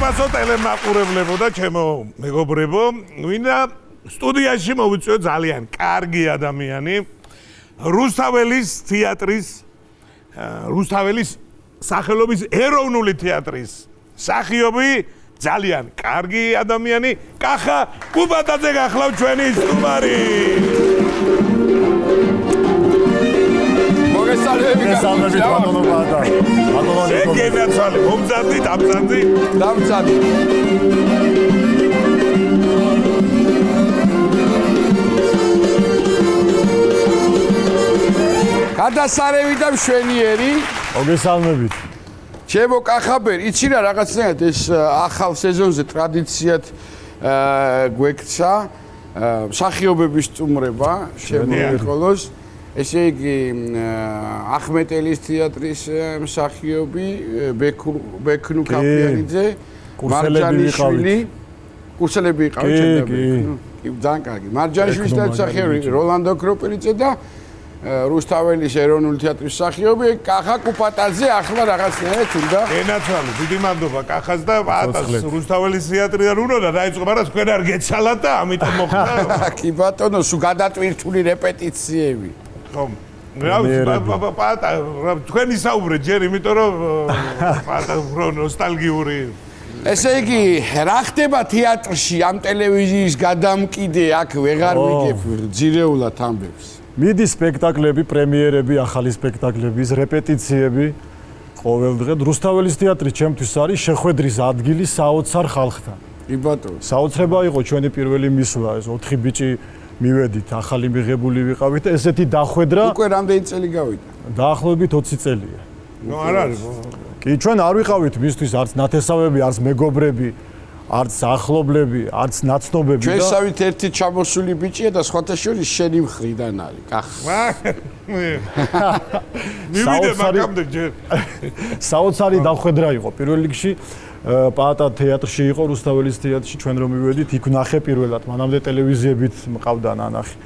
მოგესალმებო ტელემაყურებლებო და ჩემო მეგობრებო, ვინდა სტუდიაში მოვიწვიო ძალიან კარგი ადამიანი, რუსთაველის თეატრის, რუსთაველის სახელობის ეროვნული თეატრის მსახიობი, ძალიან კარგი ადამიანი, კახა კუბატაძე გახლავთ ჩვენი სტუმარი. მოგესალმებით ბატონო ბატა. ბატონო შეგენაცვალე, მომძადით, ამძადით. დამძადით. გადასარევი და მშვენიერი. მოგესალმებით. ჩემო კახაბერი, იცი რა რაღაცნაირად ეს ახალ სეზონზე ტრადიციად გვექცა მსახიობების სტუმრება შემოიყოლოს. ესე იგი ახმეტელის თეატრის მსახიობი ბექნუ კაპიანიძე, მარჯანიშვილი, კურსელები იყავით ჩემთან. კი, ძალიან კარგი. მარჯანიშვილის მსახიობი როლანდო კროპერიძე და რუსთაველის ეროვნული თეატრის მსახიობი კახა კუბატაძე ახლა რაღაცნაირად უნდა ენაცვალე, დიდი მადლობა კახას და პატას რუსთაველის თეატრიდან უნდა დაიწყო, მაგრამ თქვენ არ გეცალათ და ამიტომ მოხდა. კი ბატონო, სულ გადატვირთული რეპეტიციები. ხომ. პატა, თქვენ ისაუბრეთ ჯერ, იმიტომ რომ პატა ნოსტალგიური. ესე იგი, რა ხდება თეატრში ამ ტელევიზიის გადამკიდე აქ ვეღარ ვიგებ ძირეულად ამბებს. მიდი სპექტაკლები, პრემიერები, ახალი სპექტაკლების რეპეტიციები ყოველდღე. რუსთაველის თეატრი ჩემთვის არის შეხვედრის ადგილი საოცარ ხალხთან. კი ბატონო. საოცრება იყო ჩვენი პირველი მისვლა, ეს 4 ბიჭი მივედით, ახალი მიღებული ვიყავით, ესეთი დახვედრა. უკვე რამდენი წელი გავიდა? დაახლოებით 20 წელია. ნუ არ არის. კი, ჩვენ არ ვიყავით მისთვის არც ნათესავები, არც მეგობრები, არც ახლობლები, არც ნაცნობები და ჩვენსავით ერთი ჩამოსული ბიჭია და სხვათა შორის შენი მხრიდან არის. კახა. მივიდე მაგამდე ჯერ. საოცარი დახვედრა იყო პირველ რიგში. პაატა თეატრში იყო, რუსთაველის თეატრში, ჩვენ რომ მივედით, იქ ვნახე პირველად, მანამდე ტელევიზიებით მყავდა ნანახი.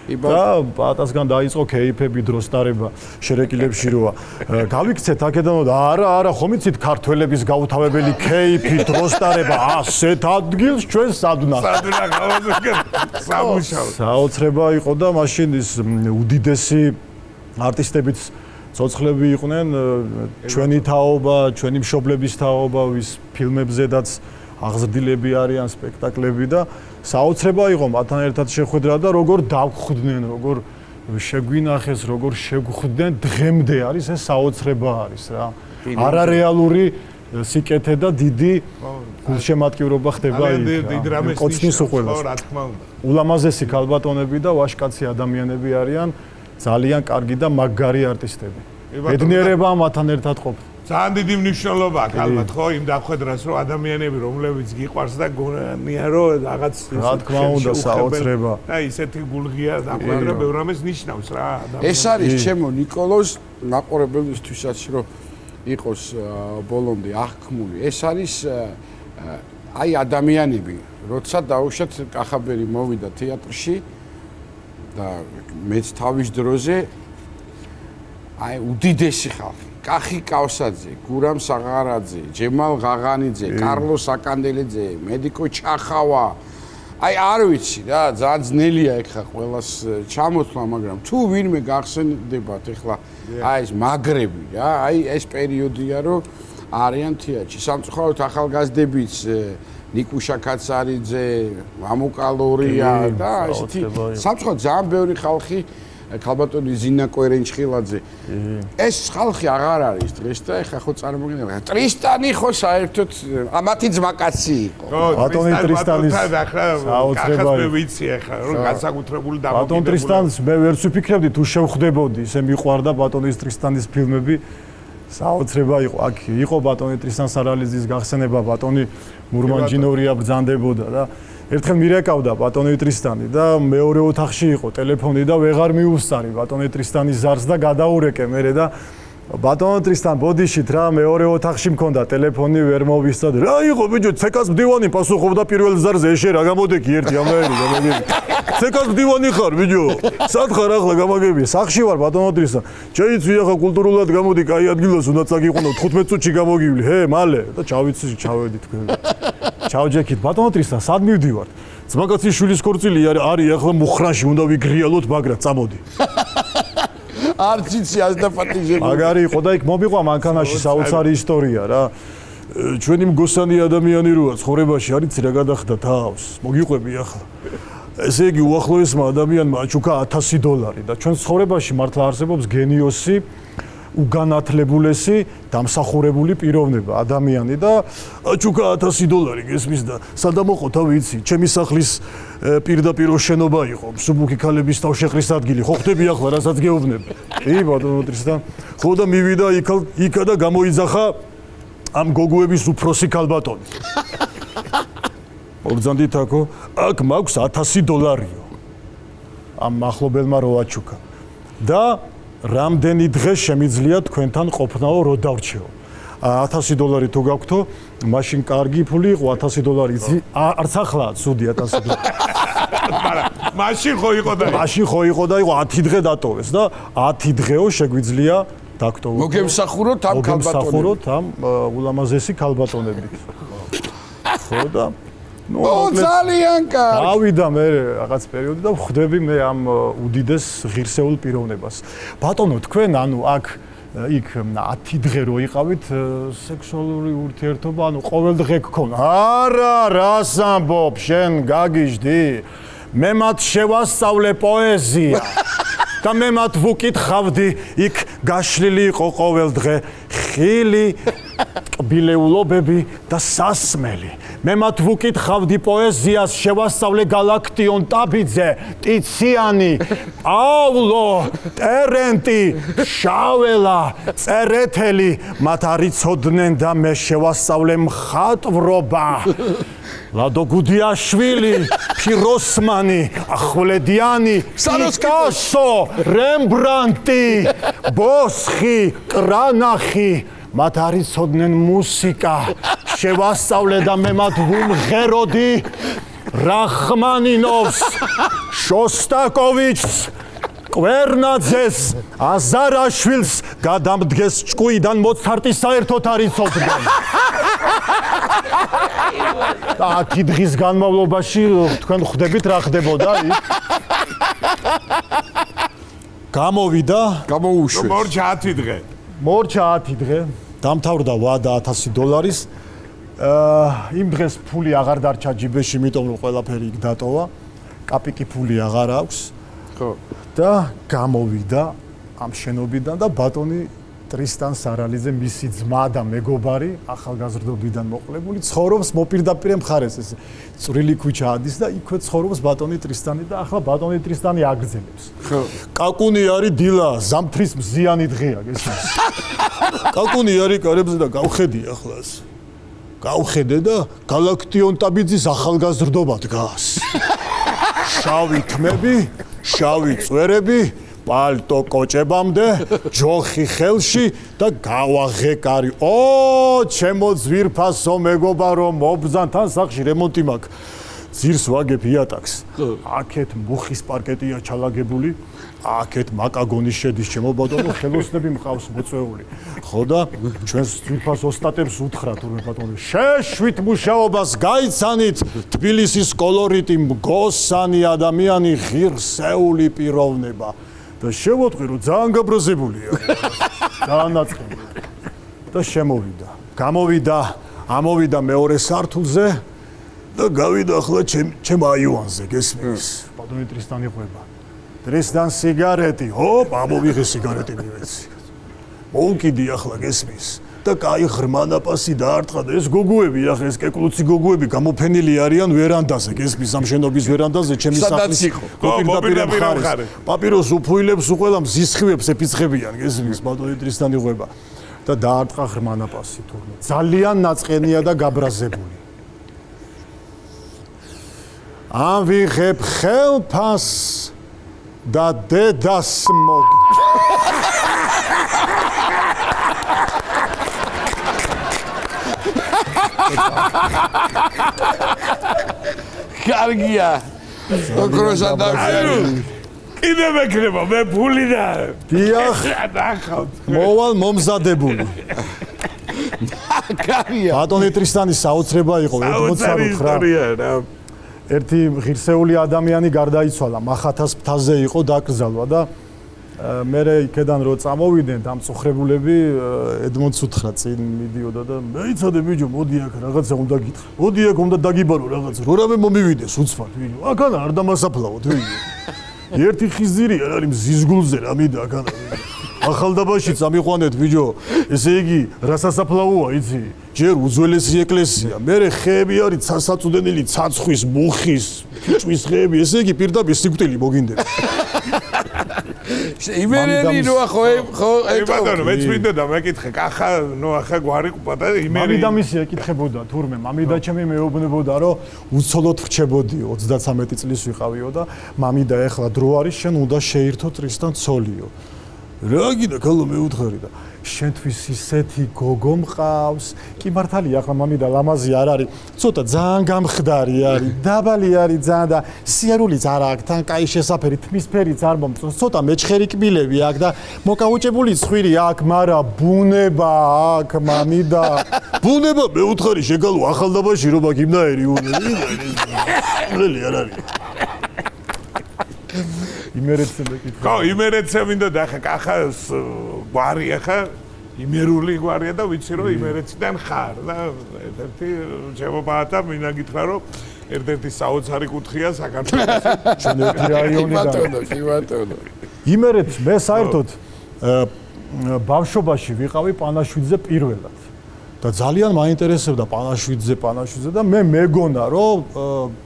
და პაატასგან დაიწყო კეიფები, დროსტარება, შერეკილებში როა. გავიქცეთ აქედან და არა, ხომ იცით ქართველების გაუთავებელი კეიფი, დროსტარება, ასეთ ადგილს ჩვენ სადუნა. სადუნა გავაზრდეთ სამუშაო. საოცრება იყო და მაშინ ის უდიდესი არტისტებიც ცოცხლები იყვნენ, ჩვენი თაობა, ჩვენი მშობლების თაობა, ვის ფილმებზედაც აღზრდილები არიან სპექტაკლები და საოცრება იყო მათთან ერთად შეხვედრა და როგორ დავხვდნენ, როგორ შეგვინახეს, როგორ შეგხვდნენ, დღემდე არის ეს საოცრება არის რა. არარეალური სიკეთე და დიდი გულშემატკივრობა ხდება იქ. კოცნის უყურებს. რა თქმა უნდა. ულამაზესი ქალბატონები და ვაჟკაცი ადამიანები არიან. ძალიან კარგი და მაგარი არტისტები. ბედნიერება მათთან ერთად ყოფნა. ძალიან დიდი მნიშვნელობა აქვს ალბათ ხო იმ დახვედრას, რომ ადამიანები, რომლებიც გიყვარს და გონია რომ რაღაც რა თქმა უნდა საოცრება. და ისეთი გულღია დახვედრა ბევრ რამეს ნიშნავს რა. ეს არის ჩემო ნიკოლოზ მაყურებლისთვისაც რომ იყოს ბოლომდე აღქმული. ეს არის აი ადამიანები, როცა დაუშვათ კახაბერი მოვიდა თეატრში და მეც თავის დროზე აი უდიდესი ხალხი კახი კავსაძე, გურამ საღარაძე, ჯემალ ღაღანიძე, კარლოს აკანდელეძე, მედიკო ჩახავა. აი არ ვიცი რა, ძალიან ძნელია ეხლა ყველას ჩამოთვლა, მაგრამ თუ ვინმე გახსენდებათ ეხლა აი ეს მაგრები რა, აი ეს პერიოდია რომ არიან თეატრში. სამწუხაროდ ახალგაზრდებიც ნიკუშა კაცარიძე, მამუკალორია და ესეთი სამწუხაროდ ძალიან ბევრი ხალხი ქალბატონი ზინა კვერენჩხილაძე. ეს ხალხი აღარ არის დღეს და ეხა ხო წარმოგიდგენთ. ტრისტანი ხო საერთოდ ამათი ძმაკაცი იყო. ბატონი ტრისტანის საოცრება ვიცი ეხა რომ განსაკუთრებული დამოკიდებულება. ბატონ ტრისტანს მე ვერც ვფიქრებდი თუ შევხვდებოდი, ისე მიყვარდა ბატონის ტრისტანის ფილმები. საოცრება იყო. აქ იყო ბატონი ტრისტან სარალიზის გახსენება, ბატონი მურმანჯინორია ბრძანდებოდა და ერთხელ მირეკავდა ბატონი ტრისტანი და მეორე ოთახში იყო ტელეფონი და ვეღარ მიუსწარი ბატონი ტრისტანის ზარს და გადაურეკე მერე და ბატონო ტრისთან ბოდიშით რა მეორე ოთახში მქონდა ტელეფონი ვერ მოვისწად რა იყო ბიჭო ცეკას მდივანი პასუხობდა პირველ ზარზე ეშე რა გამოდექი ერთი ამერი გამაგები ცეკას მდივანი ხარ ბიჭო სად ხარ ახლა გამაგები სახში ვარ ბატონო ტრისთან შეიცვი ახლა კულტურულად გამოდი კაი ადგილას უნდა წაგიყვანო 15 წუთში გამოგივლი ჰე მალე და ჩავიცი ჩავედი თქვენ ჩავჯექით ბატონო ტრისთან სად მივდივართ ძმაკაცის შვილის ქორწილი არის ახლა მუხრანში უნდა ვიგრიალოთ მაგრამ წამოდი არციცი ასდაფატიჟები მაგარი იყო და იქ მომიყვა მანქანაში საოცარი ისტორია რა ჩვენი მგოსანი ადამიანი როა ცხოვრებაში არის რა გადახდა თავს მოგიყვები ახლა ესე იგი უახლოესმა ადამიანმა აჩუქა $1000 და ჩვენ ცხოვრებაში მართლა არსებობს გენიოსი უგანათლებულესი დამსახურებული პიროვნება ადამიანი და აჩუქა $1000 გესმის და სადამოყოთა ვიცი ჩემი სახლის პირდაპირ შენობა იყო მსუბუქი ქალების თავშეყრის ადგილი ხო ხდები ახლა რასაც გეუბნები კი ბატონო ტრისთან ხო და მივიდა იქა და გამოიძახა ამ გოგოების უფროსი ქალბატონი ორძანდით აქო აქ მაქვს $1000 ამ მახლობელმა რო აჩუქა და რამდენი დღე შემიძლია თქვენთან ყოფნაო რო დავრჩეო $1000 თუ გაქვთო მაშინ კარგი ფული იყო $1000 არც ახლა ცუდი $1000 მაშინ ხო იყო და იყო 10 დღე დატოვეს და 10 დღეო შეგვიძლია დაგტოვო მოგემსახუროთ ამ ქალბატონებს ამ ულამაზესი ქალბატონებით ხო და ძალიან კარგი გავიდა მე რაღაც პერიოდი და ხვდები მე ამ უდიდეს ღირსეულ პიროვნებას ბატონო თქვენ ანუ აქ იქ 10 დღე რო იყავით სექსუალური ურთიერთობა ანუ ყოველ დღე გქონდა არა რას ამბობ შენ გაგიჟდი მე მათ შევასწავლე პოეზია და მე მათ ვუკითხავდი იქ გაშლილი იყო ყოველ დღე ხილი კბილეულობები და სასმელი მე მათ ვუკითხავდი პოეზიას შევასწავლე გალაქტიონ ტაბიძე ტიციანი პავლო ტერენტი შაველა წერეთელი მათ არიცოდნენ და მე შევასწავლე მხატვრობა ლადო გუდიაშვილი, ფიროსმანი, ახვლედიანი, პიკასო, რემბრანტი, ბოსხი, კრანახი, მათ არიცოდნენ მუსიკა, შევასწავლე და მე მათ ვუმღეროდი რახმანინოვს, შოსტაკოვიჩს, კვერნაძეს, აზარაშვილს გადამდგეს ჭკუიდან მოცარტის საერთოდ არიცოდნენ. და 10 დღის განმავლობაში თქვენ ხვდებით რა ხდებოდა იქ? გამოვიდა, გამოუშვეს. მორჩა 10 დღე. მორჩა 10 დღე, დამთავრდა ვადა $1000. იმ დღეს ფული აღარ დარჩა ჯიბეში, იმიტომ რომ ყველაფერი იქ დატოვა. კაპიკი ფული აღარ აქვს. ხო. და გამოვიდა ამ შენობიდან და ბატონი ტრისტან სარალიძე მისი ძმა და მეგობარი ახალგაზრდობიდან მოყოლებული ცხოვრობს მოპირდაპირე მხარეს ეს წვრილი ქუჩა ადის და იქვე ცხოვრობს ბატონი ტრისტანი და ახლა ბატონი ტრისტანი აგრძელებს. ხო. კაკუნი არის დილა, ზამთრის მზიანი დღეა, გესმის? კაკუნი არის კარებზე და გავხედი ახლას. გავხედე და გალაქტიონ ტაბიძის ახალგაზრდობა დგას. შავი თმები, შავი წვერები პალტო კოჭებამდე, ჯოხი ხელში და გავაღე კარი. ჩემო ძვირფასო მეგობარო, მობრძანთან სახში რემონტი მაქვს. ძირს ვაგებ იატაკს. აქეთ მუხის პარკეტია ჩალაგებული, აქეთ მაკაგონის შედის ჩემო ბატონო, ხელოსნები მყავს მოწვეული. ხო და ჩვენს ძვირფას ოსტატებს უთხრა თურმე ბატონო, შეშვით მუშაობას, გაიცანით თბილისის კოლორიტი, მგოსანი ადამიანი, ღირსეული პიროვნება. და შევოტყვი რომ ძალიან გაბრაზებულია. ძალიან ნაწყი. და შემოვიდა. გამოვიდა, ამოვიდა მეორე სართულზე და გავიდა ახლა ჩემ აივანზე, გესმის? ბატონი ტრისტანი ყვება. ტრისტან სიგარეტი, ამოვიღე სიგარეტი მივეცი. მოვკიდი ახლა გესმის? და კაი ღრმანაპასი დაარტყა და ეს გოგოები ახლა ეს კეკლუცი გოგოები გამოფენილი არიან ვერანდაზე, გესმის? ამ შენობის ვერანდაზე, ჩემი სახლის მოპირდაპირე მხარეს. პაპიროს უფუილებს უყველა მზისხივებს ეფიცხებიან, გესმის? ბატონი ტრისტანი ყვება. და დაარტყა ღრმანაპასი თურმე. ძალიან ნაწყენია და გაბრაზებული. ავიღებ ხელფას და დედას მოდი. კარგია. ოქროს ადამიანი. კიდე მეკრება მე ფული და დიახ, დახავთ. მოვალ მომზადებული. კარგია. ბატონი ტრისტანის საოცრება იყო 69. ერთი ღირსეული ადამიანი გარდაიცვალა, მახათას ფთაზე იყო დაკრძალვა და მე იქედან რო წამოვიდნენ დამწუხრებულები ედმონდს უთხრა წინ მიდიოდა და მეიცადე ბიჭო მოდი აქ რაღაცა უნდა გითხრა. მოდი აქ უნდა დაგიბარო რაღაცა. რო რამე მომივიდეს უცბად ბიჭო. აქანა არ დამასაფლავოთ ბიჭო. ერთი ხიზირი არ არის მზიზგულზე რამიდა აქანა. ახალდაბაშიც ამიყვანეთ ბიჭო. ესე იგი რა სასაფლაოა იცი? ჯერ უძველესი ეკლესია, მერე ხეები არის სასაწუდენელი ცაცხვის, მუხის, ფიჭვის ხეები, ესე იგი პირდაპირ სიკვდილი მოგინდება. იმერელი ნუ ხო ბატონო მეც მინდოდა მეკითხე კახა ნუ ახლა გვარი ყუპადა იმერი მამიდამისი ეკითხებოდა თურმე მამიდა ჩემი მეუბნებოდა რომ უცოლოდ ვრჩებოდი 33 წლის ვიყავიო და მამიდა ეხლა დრო არის შენ უნდა შეირთო ტრისთან ცოლიო რა გინდა ქალო მეუთხარი და შენთვის ისეთი გოგო მყავს კი მართალია ახლა მამიდა ლამაზი არ არის ცოტა ძალიან გამხდარი არის დაბალი არის ძალიან და სიარულიც არ აქვს თან კაი შესაფერი თმისფერიც არ მომწონს ცოტა მეჩხერი კბილები აქვს და მოკაუჭებული ცხვირი აქვს მაგრამ ბუნება აქვს მამიდა ბუნება მეუთხარი შეგალო ახალდაბაში რომ აქ იმნაერი უნელი არ არის იმერეთზე მეკითხა. ხო, იმერეთზე მინდოდა ახლა კახას გვარი ახლა იმერული გვარია და ვიცი რომ იმერეთიდან ხარ და ერთ-ერთი შემობაათა მინდა გითხრა რომ ერთ-ერთი საოცარი კუთხეა საქართველოს ჩვენ ერთი რაიონიდან. კი ბატონო. იმერეთს მე საერთოდ ბავშვობაში ვიყავი პანაშვიდზე პირველად. და ძალიან მაინტერესებდა პანაშვიდზე და მე მეგონა რომ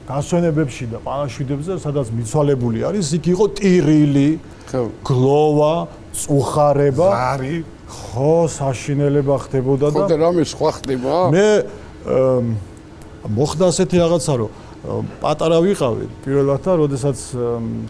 გასვენებებში და პანაშვიდებზე სადაც მიცვალებული არის იქ იყო ტირილი, გლოვა, წუხარება, ზარი, ხო, საშინელება ხდებოდა და ხო და რამე სხვა ხდება? მე მოხდა ასეთი რაღაცა რომ პატარა ვიყავი პირველად და როდესაც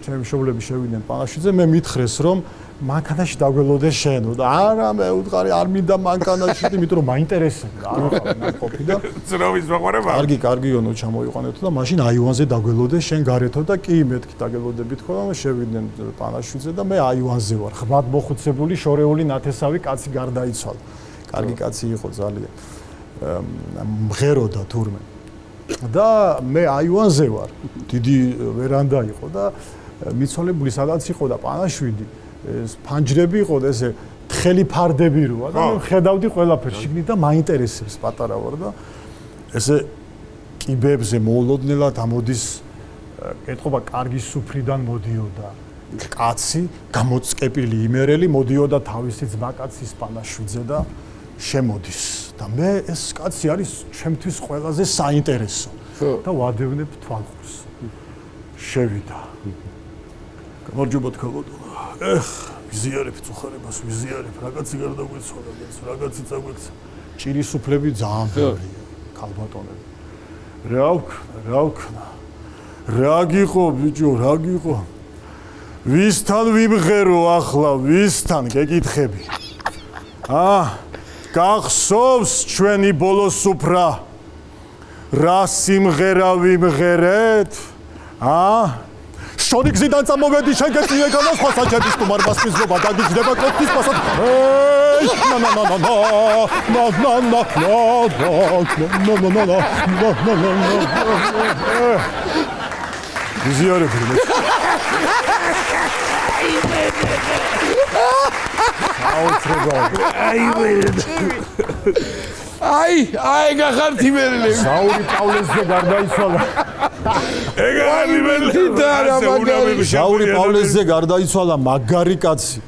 ჩემი მშობლები შევიდნენ პანაშვიდზე მე მითხრეს რომ მანქანაში დაგველოდე შენ და არა მე უთხარი არ მინდა მანქანაში იმიტომ რომ მაინტერესებდა არ ვიყავი ყოფილი და ძროვის მოყარება კარგიო ნუ ჩამოიყვანეთო და მაშინ აივანზე დაგველოდე შენ გარეთო და კი მეთქი დაგველოდებით ხო და შევიდნენ პანაშვიდზე და მე აივანზე ვარ ხმად მოხუცებული შორეული ნათესავი კაცი გარდაიცვალა კარგი კაცი იყო ძალიან მღეროდა თურმე და მე აივანზე ვარ დიდი ვერანდა იყო და მიცვალებული სადაც იყო და პანაშვიდი ეს ფანჯრები იყო და ესე თხელი ფარდები როა და მე ხედავდი ყველაფერს შიგნით და მაინტერესებს პატარა ვარ და ესე კიბებზე მოულოდნელად ამოდის ეთყობა კარგი სუფრიდან მოდიოდა კაცი გამოწკეპილი იმერელი მოდიოდა თავისი ძმაკაცის პანაშვიდზე და შემოდის და მე ეს კაცი არის ჩემთვის ყველაზე საინტერესო და ვადევნებ თვალყურს შევიდა გამარჯობა თქალოდო ეხ ვიზიარებ წუხარებას ვიზიარებ რაღაცი გარდაგვეცვალა რაღაცი წაგვექცა ჭირის სუფლები ძალიან ბევრია ქალბატონები რა ვქნა რა გიყო ბიჭო რა გიყო ვისთან ვიმღერო ახლა ვისთან გეკითხები გახსოვს ჩვენი ბოლო სუფრა რა სიმღერა ვიმღერეთ შოდი გზიდან წამოვედი შენ გეწიე განა სხვა საჭების თუ მარბასპიზობა დაგიჯდება კოთის პასად აი გახართ იმერელი საური პავლესზე გარდაიცვალა ეგ არის იმერელი საური პავლესზე გარდაიცვალა მაგარი კაცი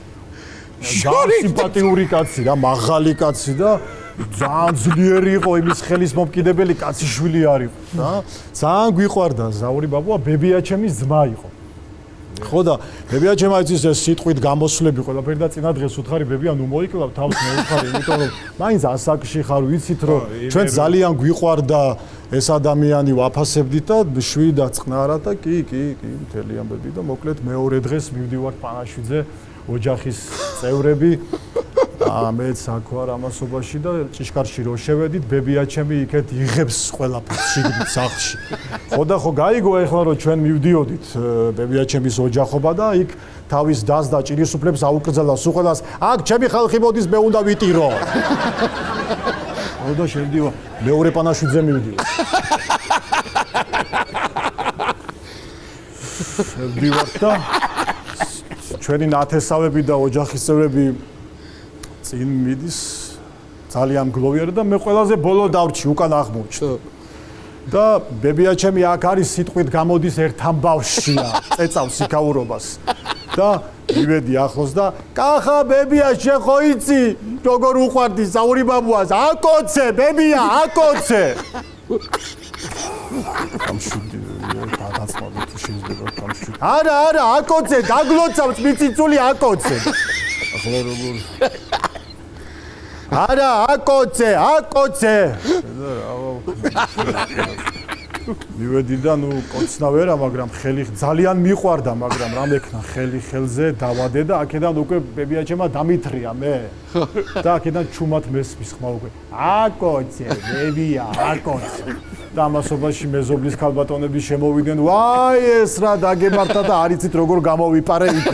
სიმპათიური კაცი რა მაღალი კაცი და ძალიან ძლიერი იყო იმის ხელის მომკიდებელი კაციშვილი არის და ძალიან გვიყვარდა ზაური ბაბუა ბებიაჩემის ძმა იყო ხო და ბებიაჩემაიც ის სიტყვით გამოსვლები ყველაფერი და წინა დღეს უთხარი ბებია ნუ მოიკლავ თავს მე უთხარი იმიტომ რომ მაინც ასაკში ხარ ვიცით რომ ჩვენ ძალიან გვიყვარდა ეს ადამიანი ვაფასებდით და შვიდა წყნარა და კი მთელი ამბები და მოკლედ მეორე დღეს მივდივართ პანაშვიდზე ოჯახის წევრები მეც აქ ვარ ამასობაში და ჭიშკარში რო შევედით, ბებიაჩემი იქეთ იღებს ყველაფერს შიგნით სახლში. ხო და ხო გაიგო ეხლა რომ ჩვენ მივდიოდით ბებიაჩემის ოჯახობა და იქ თავის დას და ჭირისუფლებს აუკრძალა სუხელას, აქ ჩემი ხალხი მოდის, მე უნდა ვიტირო. ხო და შევდიო მეორე პანაშვიდზე მივდიო. შევდივარ და ჩვენი ნათესავები და ოჯახის წევრები წინ მიდის ძალიან გლოვიერი და მე ყველაზე ბოლო დავრჩი უკან აღმოჩნდა და ბებიაჩემი აქ არის სიტყვით გამოდის ერთ ამბავშია წეწავს იქაურობას და მივედი ახლოს და კახა ბებია შენ ხო იცი როგორ უყვარდი საური ბაბუას აკოცე ბებია აკოცე გამშვიდი დაგაცმავდი თუ შეიძლება გამშვიდი არა აკოცე დაგლოცავს მიწიწული აკოცე ახლა როგორ არა აკოცე მივედი და ნუ კოცნა ვერა მაგრამ ხელი ძალიან მიყვარდა მაგრამ რამ ექნა ხელი ხელზე დავადე და აქედან უკვე ბებიაჩემა დამითრია მე და აქედან ჩუმად მესმის ხმა უკვე აკოცე ბებია აკოცე და ამასობაში მეზობლის ქალბატონები შემოვიდნენ ვაი ეს რა დაგემართა და არიცით როგორ გამოვიპარე იქ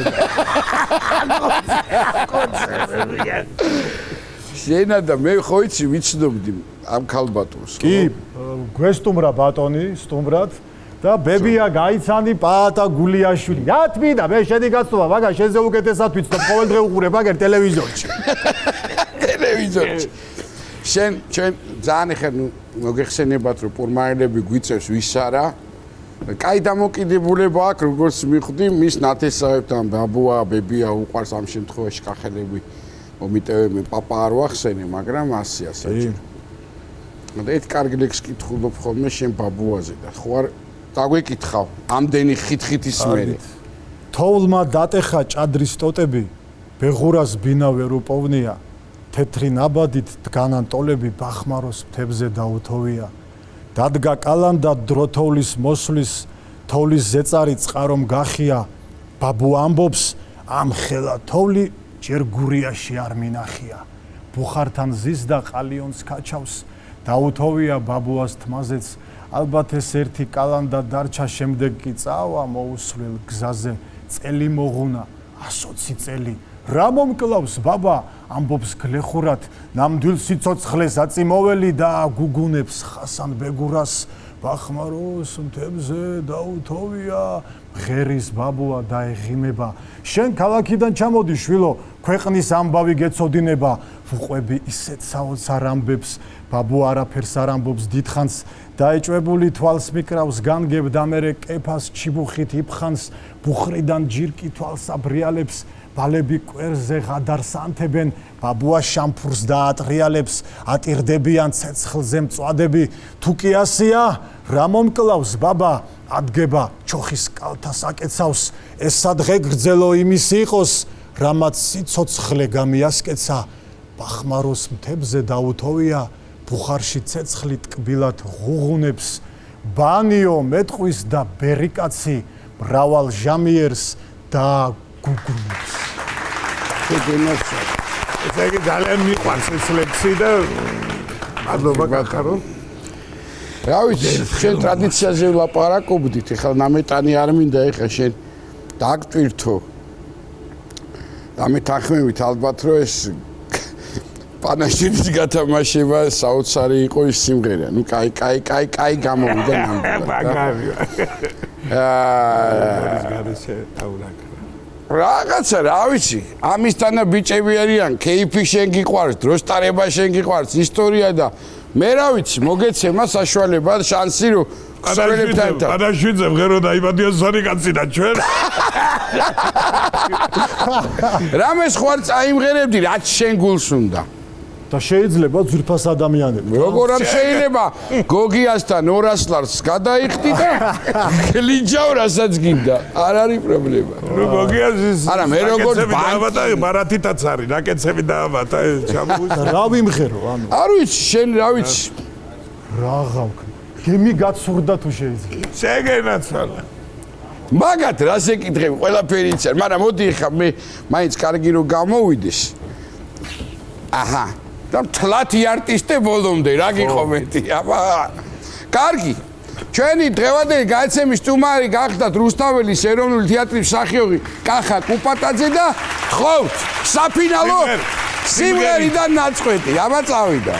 აკოცე ბებია შენა და მე ხო იცი ვიცნობდი ამ ქალბატონს კი გვესტუმრა ბატონი სტუმრად და ბებია გაიცანი პაატა გულიაშვილი რა თმინდა მე შედი გაცნობა მაგა შენზე უკეთესად ვიცნობ ყოველდღე უყურებ აგერ ტელევიზორში შენ ძალიან ხარ მოგეხსენებათ რომ პურმაელები გვიწევს ვის არა კაი დამოკიდებულება აქვს როგორც მიხვდი მის ნათესავებთან ბაბუა ბებია უყვარს ამ შემთხვევაში კახელები მომიტევები პაპა არ ვახსენე მაგრამ ასია საჭირო და ეს კარგი ლექს კითხულობ ხოლმე შენ ბაბუაზე და ხო არ დაგვეკითხავ ამდენი ხითხითის მერე თოვლმა დატეხა ჭადრის ტოტები ბეღურას ბინა ვერ უპოვნია თეთრი ნაბადით დგანან ტოლები ბახმაროს მთებზე დაუთოვია დადგა კალანდა დროთოვლის მოსვლის თოვლის ზეწარი წყარომ გახია ბაბუ ამბობს ამ ხელა თოვლი ჯერ გურიაში არ მინახია ბუხართან ზის და ყალიონს კაჩავს დაუთოვია ბაბუას თმაზეც ალბათ ეს ერთი კალანდა დარჩა შემდეგ კი წავა მოусვლელ გზაზე წელი მოღუნა 120 წელი რა მომკლავს ბაბა ამბობს გლეხურად ნამდვილ სიცოცხლეს აწიმოველი და გუგუნებს ხასან ბეგურას ბახმაროს მთებზე დაუთოვია ღერის ბაბუა დაეღიმება შენ ქალაქიდან ჩამოდი შვილო ქვეყნის ამბავი გეცოდინება ვუყვები ისეთ საოცარ ამბებს ბაბუ არაფერს არ ამბობს დიდხანს დაეჭვებული თვალს მიკრავს განგებ და მერე კეფას ჩიბუხით იფხანს ბუხრიდან ჯირკი თვალს აბრიალებს ბალები კვერზე ღადარს ანთებენ ბაბუა შამფურს დაატრიალებს ატირდებიან ცეცხლზე მწვადები თუ კი ასია რა მომკლავს ბაბა ადგება ჩოხის კალთას აკეცავს ეს სადღე გრძელო იმის იყოს რამაც სიცოცხლე გამიასკეცა ბახმაროს მთებზე დაუთოვია ბუხარში ცეცხლი ტკბილად ღუღუნებს ბანიო მეტყვის და ბერიკაცი მრავალ ჟამიერს და გუგუნებს ეს იგი ძალიან მიყვარს ეს ლექსი და მადლობა გახარო რა ვიცი შენ ტრადიციაზე ვლაპარაკობდით ეხლა ნამეტანი არ მინდა ეხლა შენ დაგტვირთო დამეთანხმებით ალბათ რომ ეს პანაშვიდის გათამაშება საოცარი იყო ის სიმღერა ნუ კაი გამოვიდა ნამდვილად მაგარია რაღაცა რა ვიცი ამისთანა ბიჭები არიან კეიფი შენ გიყვარს დროს ტარება შენ გიყვარს ისტორია და მე რა ვიცი მოგეცემა საშუალება შანსი რომ პანაშვიდზე მღერო დაიბადია ზარი კაცი და ჩვენ რამეს ხوار წაიმღერებდი რაც შენ გულს უნდა და შეიძლება ძვირფას ადამიანები როგორ არ შეიძლება გოგიასთან 200 ლარს გადაიხდი და გლიჯავ რასაც გინდა არ არის პრობლემა ნუ გოგიას არა მე როგორ დავატა ბარათითაც არის ნაკეცები დაავატა ჩამოვიდა რა ვიმღერო ანუ არ ვიცი შენ რა ვიცი რაღა გემი გაცურდა თუ შეიძლება შეგენაცვალა მაგათ რას ეკითხები ყველაფერი იცი მაგრამ მოდი ხა მე მაინც კარგი რომ გამოვიდეს აჰა და მთლათი არტისტე ბოლომდე რა გიყობეთი აბა კარგი ჩვენი დღევანდელი გადაცემის სტუმარი გახდათ რუსთაველის ეროვნული თეატრის მსახიობი კახა კუპატაძე და ხავთ საფინალო სიმღერიდან ნაწყვეტი აბა წავიდა